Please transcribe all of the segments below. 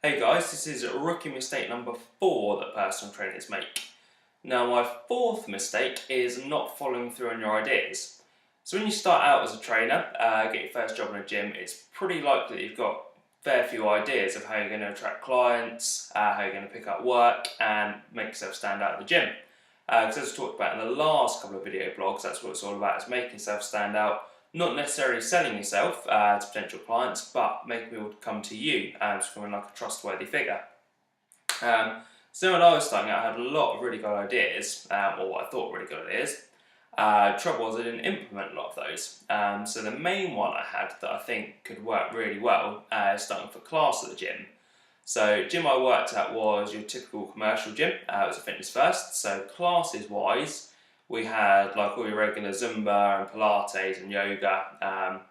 Hey guys, this is rookie mistake number 4 that personal trainers make. Now my fourth mistake is not following through on your ideas. So when you start out as a trainer, get your first job in a gym, it's pretty likely that you've got fair few ideas of how you're going to attract clients, how you're going to pick up work and make yourself stand out in the gym. Because as I talked about in the last couple of video blogs, that's what it's all about, is making yourself stand out. Not necessarily selling yourself to potential clients, but making people come to you and becoming like a trustworthy figure. So when I was starting out, I had a lot of really good ideas, or what I thought were really good ideas. Trouble was I didn't implement a lot of those. So the main one I had that I think could work really well is starting for class at the gym. So the gym I worked at was your typical commercial gym. It was a fitness first. So classes wise, we had like all your regular Zumba and Pilates and yoga,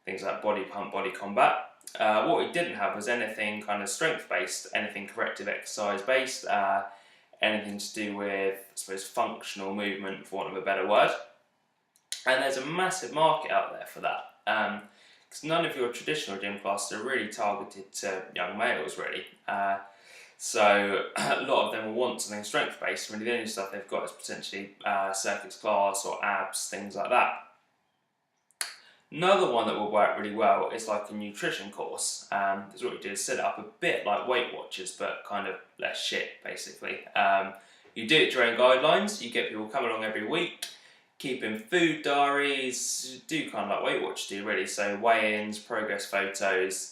things like body pump, body combat. What we didn't have was anything kind of strength based, anything corrective exercise based, anything to do with, I suppose, functional movement, for want of a better word. And there's a massive market out there for that. Because none of your traditional gym classes are really targeted to young males, really. So a lot of them will want something strength based. Really, the only stuff they've got is potentially circuits class or abs, things like that. Another one that will work really well is like a nutrition course. Because what we do is set it up a bit like Weight Watchers, but kind of less shit, basically. You do it during guidelines. You get people come along every week, keeping food diaries, do kind of like Weight Watchers do, really. So weigh-ins, progress photos.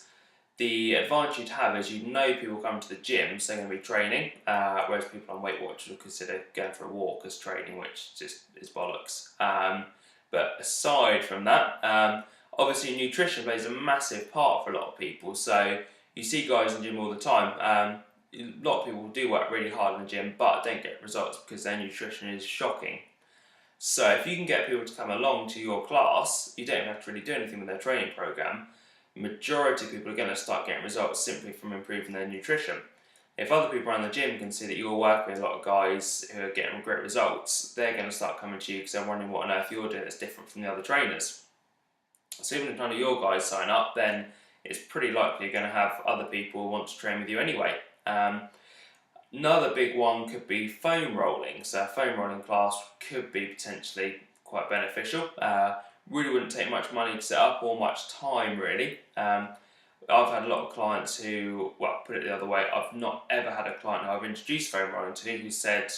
The advantage you'd have is you know people come to the gym, so they're going to be training, whereas people on Weight Watchers will consider going for a walk as training, which just is bollocks. But aside from that, obviously nutrition plays a massive part for a lot of people. So you see guys in the gym all the time. A lot of people do work really hard in the gym, but don't get results because their nutrition is shocking. So if you can get people to come along to your class, you don't have to really do anything with their training program. Majority of people are going to start getting results simply from improving their nutrition. If other people around the gym can see that you're working with a lot of guys who are getting great results, they're going to start coming to you because they're wondering what on earth you're doing that's different from the other trainers. So even if none of your guys sign up, then it's pretty likely you're going to have other people who want to train with you anyway. Another big one could be foam rolling. So a foam rolling class could be potentially quite beneficial. Really wouldn't take much money to set up or much time, really. I've had a lot of clients who, well, put it the other way, I've not ever had a client who I've introduced foam rolling to who said,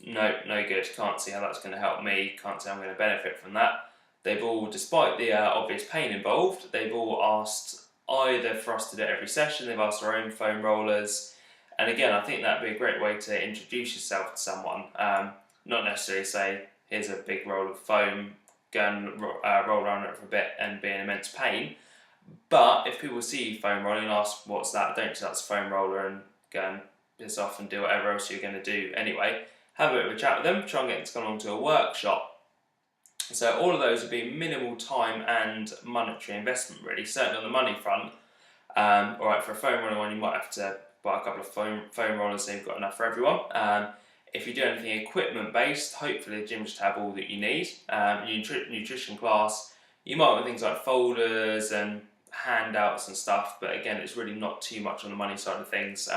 no good, can't see how that's going to help me, can't see how I'm going to benefit from that. They've all, despite the obvious pain involved, they've all asked either for us to do it every session, they've asked our own foam rollers. And again, I think that'd be a great way to introduce yourself to someone. Not necessarily say, here's a big roll of foam, go and roll around it for a bit and be in immense pain. But if people see you foam rolling and ask what's that, don't say that's a foam roller and go and piss off and do whatever else you're going to do anyway. Have a bit of a chat with them, try and get them to come along to a workshop. So all of those would be minimal time and monetary investment, really. Certainly on the money front. Alright, for a foam rolling one you might have to buy a couple of foam rollers so you've got enough for everyone. If you do anything equipment based, hopefully the gym should have all that you need. Nutrition class, you might want things like folders and handouts and stuff, but again, it's really not too much on the money side of things.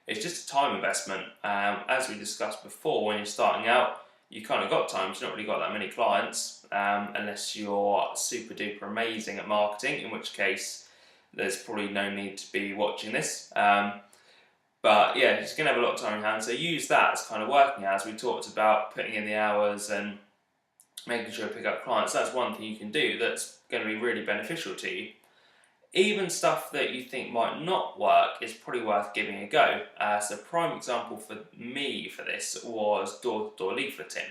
It's just a time investment. As we discussed before, when you're starting out, you kind of got time, you've not really got that many clients, unless you're super duper amazing at marketing, in which case there's probably no need to be watching this. But yeah, you're going to have a lot of time in hand, so use that as kind of working hours. We talked about putting in the hours and making sure you pick up clients. That's one thing you can do that's going to be really beneficial to you. Even stuff that you think might not work is probably worth giving a go. So a prime example for me for this was door-to-door leafleting.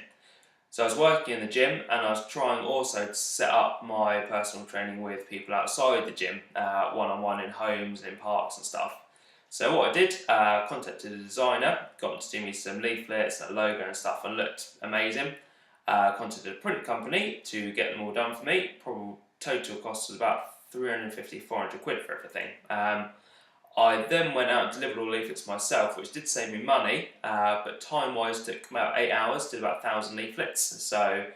So I was working in the gym and I was trying also to set up my personal training with people outside the gym, one-on-one in homes, in parks and stuff. So what I did, contacted a designer, got him to do me some leaflets, a logo and stuff, and looked amazing. Contacted a print company to get them all done for me. Probably total cost was about 350, 400 quid for everything. I then went out and delivered all the leaflets myself, which did save me money, but time-wise took about 8 hours, did about 1,000 leaflets. So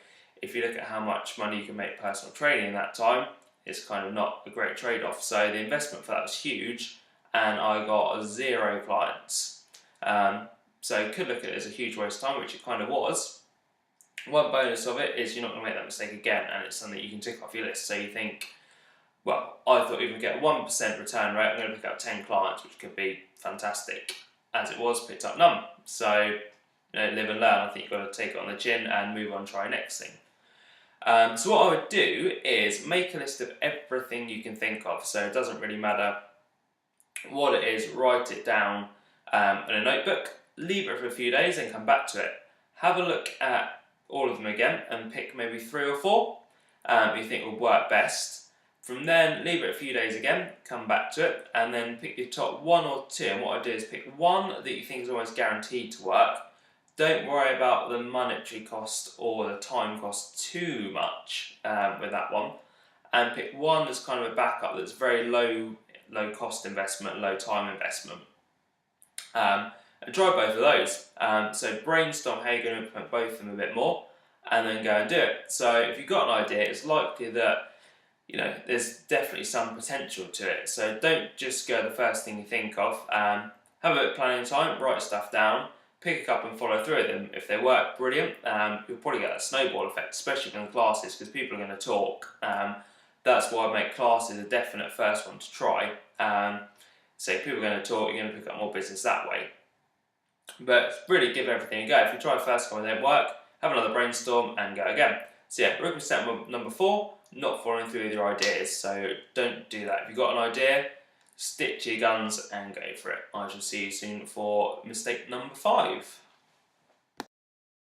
if you look at how much money you can make personal training in that time, it's kind of not a great trade-off. So the investment for that was huge. and I got 0 clients. So you could look at it as a huge waste of time, which it kind of was. One bonus of it is you're not going to make that mistake again, and it's something you can tick off your list. So you think, well, I thought you're going to get a 1% return rate, I'm going to pick up 10 clients, which could be fantastic. As it was, picked up none. So, live and learn. I think you've got to take it on the chin and move on, try next thing. So what I would do is make a list of everything you can think of. So it doesn't really matter what it is, write it down in a notebook, leave it for a few days and come back to it. Have a look at all of them again and pick maybe 3 or 4 you think will work best. From then, leave it a few days again, come back to it, and then pick your top 1 or 2. And what I do is pick one that you think is almost guaranteed to work. Don't worry about the monetary cost or the time cost too much with that one. And pick one that's kind of a backup that's very low cost investment, low time investment. And try both of those. So brainstorm how you're going to implement both of them a bit more, and then go and do it. So if you've got an idea, it's likely that there's definitely some potential to it. So don't just go the first thing you think of. Have a bit of planning time, write stuff down, pick a couple and follow through with them. If they work, brilliant. You'll probably get that snowball effect, especially in classes, because people are going to talk. That's why I make classes a definite first one to try. So if people are going to talk, you're going to pick up more business that way. But really give everything a go. If you try first one and they don't work, have another brainstorm and go again. So yeah, rookie step number 4, not following through with your ideas. So don't do that. If you've got an idea, stick to your guns and go for it. I shall see you soon for mistake number 5.